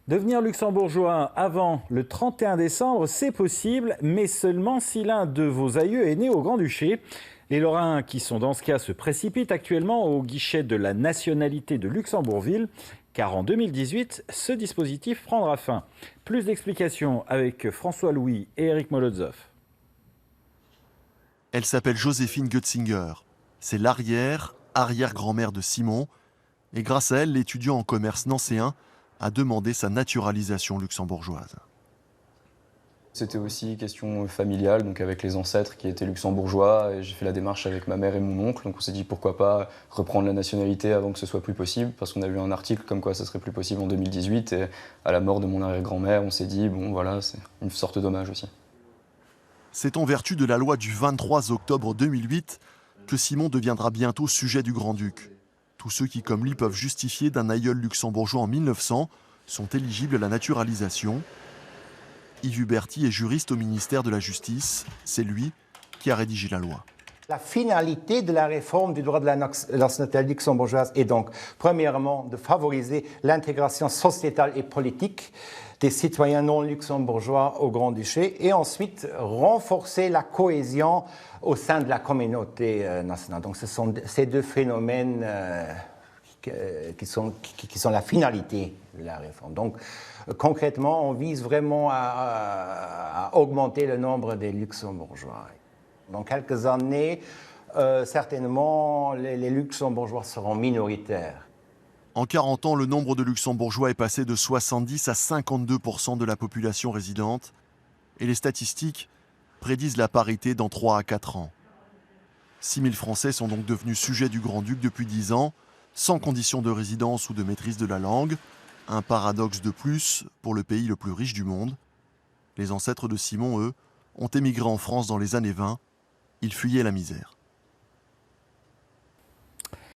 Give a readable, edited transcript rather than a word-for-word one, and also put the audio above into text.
Devenir luxembourgeois avant le 31 décembre, c'est possible, mais seulement si l'un de vos aïeux est né au Grand-Duché. Les Lorrains qui sont dans ce cas se précipitent actuellement au guichet de la nationalité de Luxembourgville, car en 2018, ce dispositif prendra fin. Plus d'explications avec François Louis et Eric Molotov. Elle s'appelle Joséphine Götzinger. C'est l'arrière-arrière-grand-mère de Simon. Et grâce à elle, l'étudiant en commerce nancéen a demandé sa naturalisation luxembourgeoise. C'était aussi question familiale, donc avec les ancêtres qui étaient luxembourgeois. Et j'ai fait la démarche avec ma mère et mon oncle. Donc on s'est dit pourquoi pas reprendre la nationalité avant que ce soit plus possible, parce qu'on a vu un article comme quoi ça serait plus possible en 2018. Et à la mort de mon arrière-grand-mère, on s'est dit, bon voilà, c'est une sorte d'hommage aussi. C'est en vertu de la loi du 23 octobre 2008 que Simon deviendra bientôt sujet du Grand-Duc. Tous ceux qui, comme lui, peuvent justifier d'un aïeul luxembourgeois en 1900 sont éligibles à la naturalisation. Yves Huberti est juriste au ministère de la Justice. C'est lui qui a rédigé la loi. La finalité de la réforme du droit de la nationalité luxembourgeoise est donc, premièrement, de favoriser l'intégration sociétale et politique des citoyens non luxembourgeois au Grand-Duché et ensuite renforcer la cohésion au sein de la communauté nationale. Donc ce sont ces deux phénomènes qui sont la finalité de la réforme. Donc concrètement, on vise vraiment à augmenter le nombre des luxembourgeois. Dans quelques années, certainement, les luxembourgeois seront minoritaires. En 40 ans, le nombre de luxembourgeois est passé de 70 à 52% de la population résidente. Et les statistiques prédisent la parité dans 3 à 4 ans. 6 000 Français sont donc devenus sujets du Grand-Duc depuis 10 ans, sans condition de résidence ou de maîtrise de la langue. Un paradoxe de plus pour le pays le plus riche du monde. Les ancêtres de Simon, eux, ont émigré en France dans les années 20. Ils fuyaient la misère.